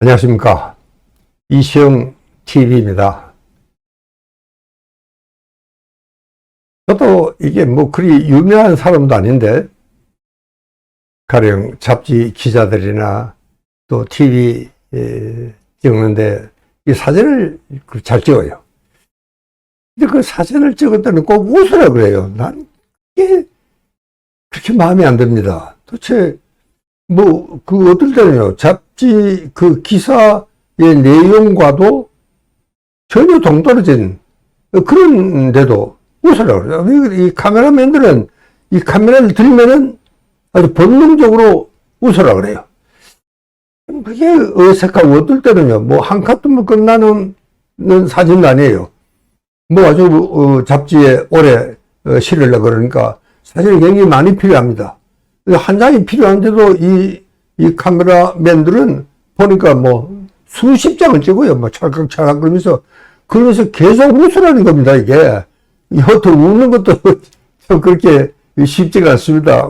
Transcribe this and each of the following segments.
안녕하십니까. 이시영 TV입니다. 저도 이게 뭐 그리 유명한 사람도 아닌데, 가령 잡지 기자들이나 또 TV 찍는데 이 사진을 잘 찍어요. 근데 그 사진을 찍을 때는 꼭 웃으라 그래요. 난 이게 그렇게 마음에 안 듭니다. 도대체 어떨 때는요, 잡지 그 기사의 내용과도 전혀 동떨어진 그런데도 웃으라고 그래요. 이 카메라맨들은 이 카메라를 들면은 아주 본능적으로 웃으라고 그래요. 그게 어색하고, 어떨 때는요, 한 카트만 끝나는 사진도 아니에요. 아주 잡지에 오래 실으려고 그러니까 사진이 굉장히 많이 필요합니다. 한 장이 필요한데도 이 카메라맨들은 보니까 수십 장을 찍어요. 찰칵찰칵 그러면서 계속 웃으라는 겁니다, 이게. 여튼 웃는 것도 참 그렇게 쉽지가 않습니다.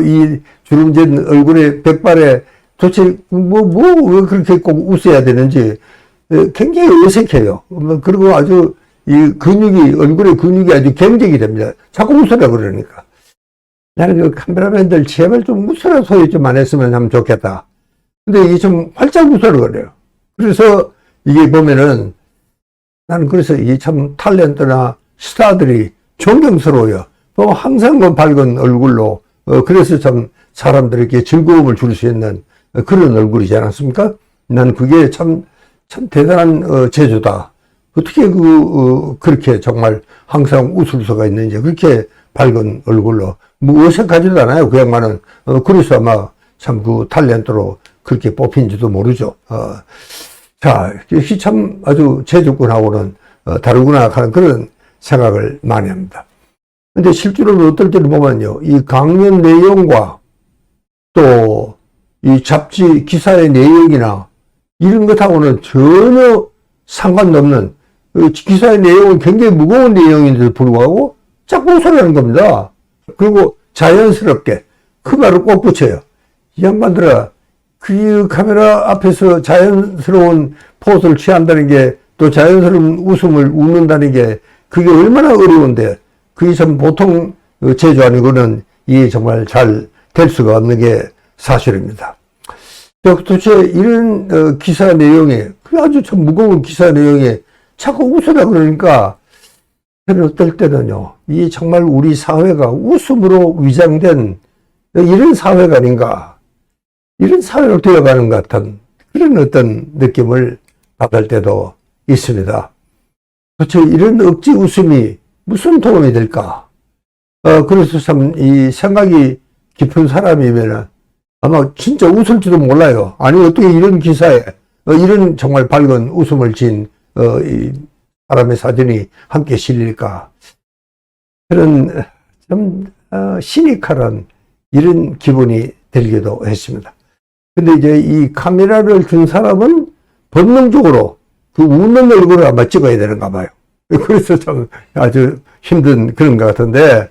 이 주름진 얼굴에 백발에 도대체 왜 그렇게 꼭 웃어야 되는지 굉장히 어색해요. 그리고 아주 얼굴의 근육이 아주 경직이 됩니다. 자꾸 웃으라고 그러니까. 나는 그 카메라맨들 제발 좀 웃으라 소리 좀 안 했으면 하면 좋겠다. 근데 이게 좀 활짝 웃으라 그래요. 그래서 이게 보면은 나는 그래서 이게 참 탤런트나 스타들이 존경스러워요. 항상 밝은 얼굴로, 그래서 참 사람들에게 즐거움을 줄 수 있는 그런 얼굴이지 않았습니까? 나는 그게 참 대단한 재주다. 어떻게 그렇게 정말 항상 웃을 수가 있는지, 그렇게 밝은 얼굴로. 어색하지도 않아요, 그 양반은. 그래서 아마 참 탤런트로 그렇게 뽑힌지도 모르죠. 자, 역시 참 아주 재주꾼하고는 다르구나 하는 그런 생각을 많이 합니다. 근데 실제로 어떨 때는 보면요, 이 강연 내용과 또 이 잡지 기사의 내용이나 이런 것하고는 전혀 상관없는, 기사의 내용은 굉장히 무거운 내용인데도 불구하고 자꾸 웃으라는 겁니다. 그리고 자연스럽게 그 말을 꼭 붙여요. 이 양반들아, 그 카메라 앞에서 자연스러운 포즈를 취한다는 게, 또 자연스러운 웃는다는 게 그게 얼마나 어려운데, 그게 참 보통 재주 아니고는 이게 정말 잘 될 수가 없는 게 사실입니다. 도대체 이런 기사 내용에, 아주 참 무거운 기사 내용에 자꾸 웃으라 그러니까, 어떨 때는요, 이 정말 우리 사회가 웃음으로 위장된 이런 사회가 아닌가, 이런 사회로 되어가는 것 같은 그런 어떤 느낌을 받을 때도 있습니다. 도대체 이런 억지 웃음이 무슨 도움이 될까? 그래서 참 이 생각이 깊은 사람이면은 아마 진짜 웃을지도 몰라요. 아니, 어떻게 이런 기사에 이런 정말 밝은 웃음을 진 이 사람의 사진이 함께 실릴까? 그런 좀 시니컬한 이런 기분이 들기도 했습니다. 근데 이제 이 카메라를 준 사람은 본능적으로 그 웃는 얼굴을 아마 찍어야 되는가 봐요. 그래서 참 아주 힘든 그런 것 같은데,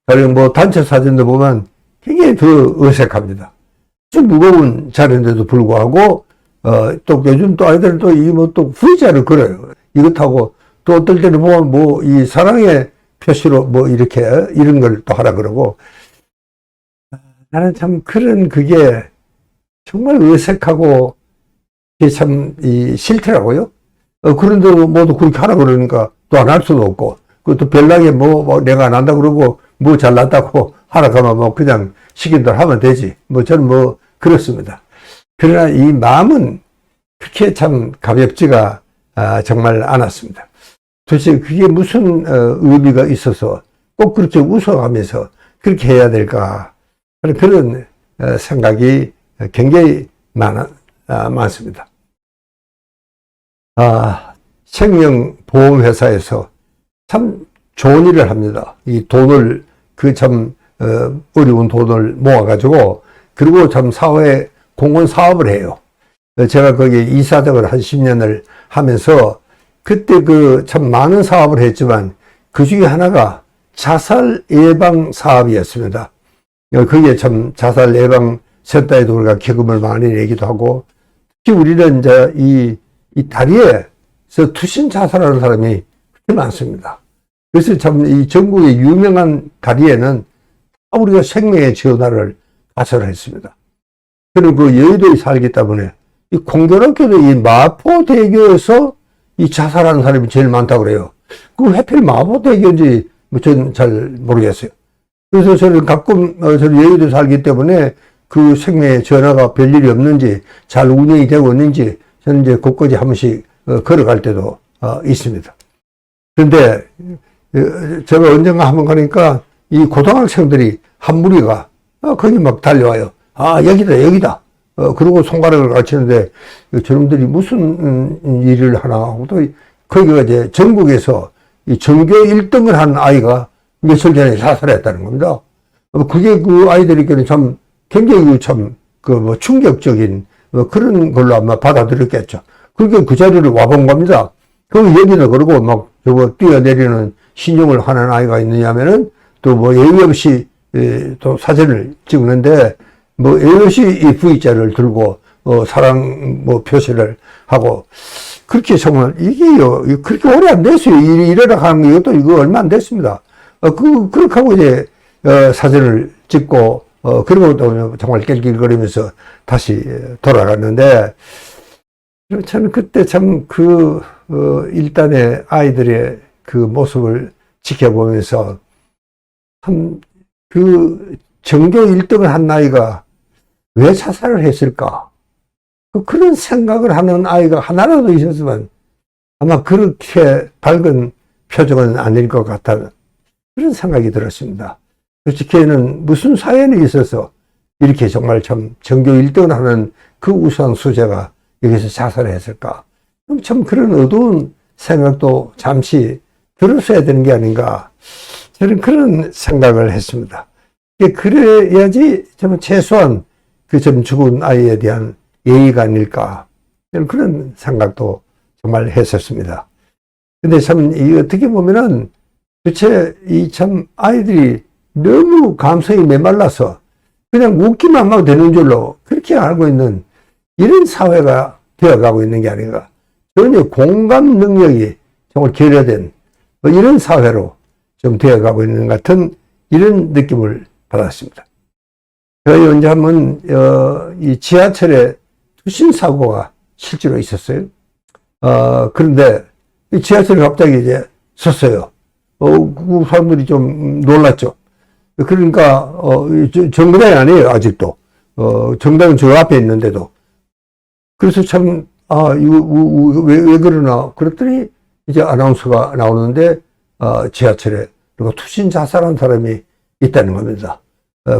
가령 단체 사진도 보면 굉장히 더 어색합니다. 좀 무거운 자리인데도 불구하고, 또 요즘 또 아이들은 또 V자를 그려요. 이것하고 또 어떨 때는 보면 이 사랑의 표시로 이렇게 이런 걸 또 하라 그러고, 나는 참 그게 정말 어색하고 이게 참 싫더라고요. 그런데도 모두 그렇게 하라 그러니까 또 안 할 수도 없고, 그것도 별나게 내가 안 한다 그러고 잘났다고 하라 가면 그냥 시킨 대로 하면 되지. 저는 그렇습니다. 그러나 이 마음은 그렇게 참 가볍지가 정말 않았습니다. 도대체 그게 무슨 의미가 있어서 꼭 그렇게 웃어가면서 그렇게 해야 될까 하는 그런 생각이 굉장히 많습니다. 생명보험회사에서 참 좋은 일을 합니다. 이 돈을, 어려운 돈을 모아가지고, 그리고 참 사회 공헌 사업을 해요. 제가 거기 이사장을 한 10년을 하면서, 그때 참 많은 사업을 했지만, 그 중에 하나가 자살 예방 사업이었습니다. 그게 참 자살 예방 셋다에도 우리가 기금을 많이 내기도 하고, 특히 우리는 이제 이 다리에서 투신 자살하는 사람이 그렇게 많습니다. 그래서 참 이 전국의 유명한 다리에는 다 우리가 생명의 전화를 가설했습니다. 저는 그 여의도에 살기 때문에 이 공교롭게도 이 마포대교에서 이 자살하는 사람이 제일 많다고 그래요. 그 하필 마포대교인지 뭐 저는 잘 모르겠어요. 그래서 저는 가끔 저는 여의도 살기 때문에 그 생명의 전화가 별일이 없는지 잘 운영이 되고 있는지 저는 이제 곳곳이 한 번씩 걸어갈 때도 있습니다. 그런데 제가 언젠가 한번 가니까 이 고등학생들이 한 무리가 거기 막 달려와요. 아, 여기다. 그러고 손가락을 가르치는데 저놈들이 무슨 일을 하나 하고 또 거기가 이제 전국에서 이 전교 1등을 한 아이가 며칠 전에 자살했다는 겁니다. 그게 그 아이들에게는 참 굉장히 뭐 충격적인 그런 걸로 아마 받아들였겠죠. 그러니까 그 자리를 와본 겁니다. 그 얘기는 그러고 막 저거 뛰어내리는 신용을 하는 아이가 있느냐면은 또 뭐 예의 없이 또 사진을 찍는데 뭐 예의 없이 이 V자를 들고 사랑 뭐 표시를 하고 그렇게 정말 이게요 그렇게 오래 안 됐어요. 이래라 하는 것도 이거 얼마 안 됐습니다. 그렇게 하고 이제 사진을 찍고 그리고 또 정말 낄낄거리면서 다시 돌아갔는데 저는 그때 참 일단의 아이들의 그 모습을 지켜보면서 참 전교 1등을 한 아이가 왜 자살을 했을까? 그런 생각을 하는 아이가 하나라도 있었으면 아마 그렇게 밝은 표정은 아닐 것 같다는 그런 생각이 들었습니다. 도대체는 무슨 사연이 있어서 이렇게 정말 참 전교 1등을 하는 그 우수한 수재가 여기서 자살을 했을까? 참 그런 어두운 생각도 잠시 들었어야 되는 게 아닌가. 저는 그런 생각을 했습니다. 그래야지 좀 최소한 그 좀 죽은 아이에 대한 예의가 아닐까. 저는 그런 생각도 정말 했었습니다. 근데 참, 어떻게 보면은 도대체 이 참 아이들이 너무 감성이 메말라서 그냥 웃기만 하면 되는 줄로 그렇게 알고 있는 이런 사회가 되어가고 있는 게 아닌가. 전혀 공감 능력이 정말 결여된 이런 사회로 좀 되어가고 있는 것 같은 이런 느낌을 받았습니다. 저희 언제 한번 이 지하철에 투신 사고가 실제로 있었어요. 그런데 이 지하철이 갑자기 이제 섰어요. 그 사람들이 좀 놀랐죠. 그러니까 정거장이 아니에요 아직도. 정당은 저 앞에 있는데도. 그래서 참 이거 왜 그러나 그랬더니 이제 아나운서가 나오는데 지하철에 그리고 투신 자살한 사람이 있다는 겁니다.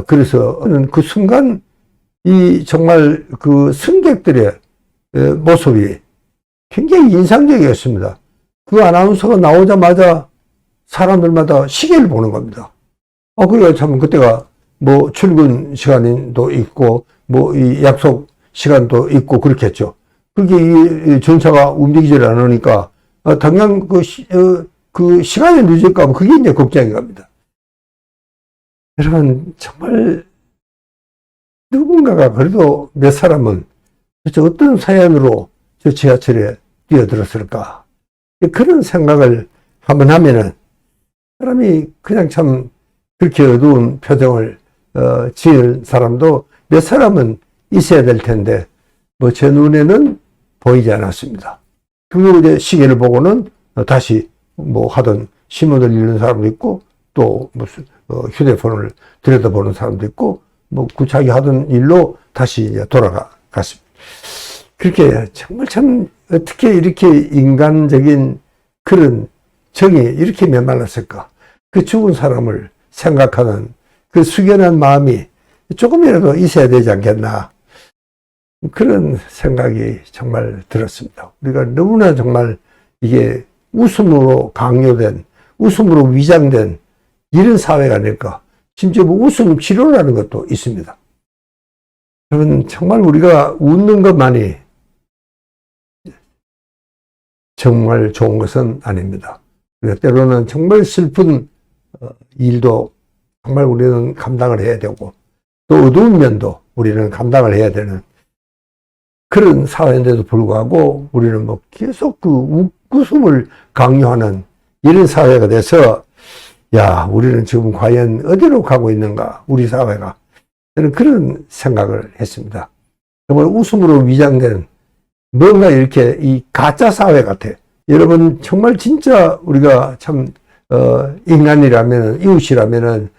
그래서 그 순간 이 정말 그 승객들의 모습이 굉장히 인상적이었습니다. 그 아나운서가 나오자마자 사람들마다 시계를 보는 겁니다. 그래가 참 그때가 뭐 출근 시간도 있고 뭐 이 약속 시간도 있고 그렇겠죠. 그게 이 전차가 움직이질 않으니까 당장 그 시간이 늦을까 봐 그게 이제 걱정인 겁니다. 여러분 정말 누군가가 그래도 몇 사람은 도대체 어떤 사연으로 저 지하철에 뛰어들었을까 그런 생각을 한번 하면은 사람이 그냥 참 그렇게 어두운 표정을 지을 사람도 몇 사람은 있어야 될 텐데 뭐 제 눈에는 보이지 않았습니다. 그리고 이제 시계를 보고는 다시 뭐 하던 신문을 읽는 사람도 있고 또 무슨 휴대폰을 들여다보는 사람도 있고 뭐 그 자기 하던 일로 다시 이제 돌아갔습니다. 그렇게 정말 참 어떻게 이렇게 인간적인 그런 정이 이렇게 메말랐을까? 그 죽은 사람을 생각하는 그 숙연한 마음이 조금이라도 있어야 되지 않겠나. 그런 생각이 정말 들었습니다. 우리가 너무나 정말 이게 웃음으로 강요된, 웃음으로 위장된 이런 사회가 아닐까. 심지어 뭐 웃음 치료라는 것도 있습니다. 여러분, 정말 우리가 웃는 것만이 정말 좋은 것은 아닙니다. 때로는 정말 슬픈 일도 정말 우리는 감당을 해야 되고 또 어두운 면도 우리는 감당을 해야 되는 그런 사회인데도 불구하고 우리는 뭐 계속 그 웃음을 강요하는 이런 사회가 돼서 야, 우리는 지금 과연 어디로 가고 있는가, 우리 사회가. 저는 그런 생각을 했습니다. 정말 웃음으로 위장되는 뭔가 이렇게 이 가짜 사회 같아. 여러분, 정말 진짜 우리가 참, 인간이라면은, 이웃이라면은,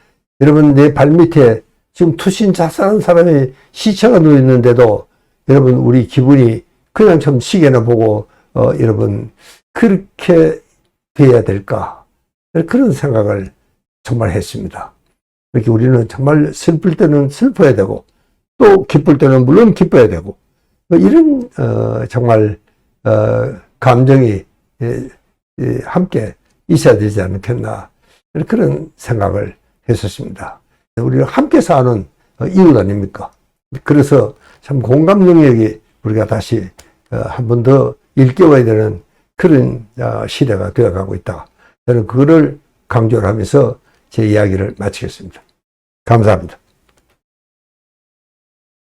여러분, 내 발밑에 지금 투신 자살한 사람의 시체가 누워있는데도 여러분, 우리 기분이 그냥 좀 시계나 보고, 여러분, 그렇게 돼야 될까? 그런 생각을 정말 했습니다. 이렇게 우리는 정말 슬플 때는 슬퍼야 되고, 또 기쁠 때는 물론 기뻐야 되고, 이런, 정말, 감정이 함께 있어야 되지 않겠나. 그런 생각을 했었습니다. 우리가 함께 사는 이웃 아닙니까? 그래서 참 공감 능력이 우리가 다시 한 번 더 일깨워야 되는 그런 시대가 되어가고 있다. 저는 그거를 강조를 하면서 제 이야기를 마치겠습니다. 감사합니다.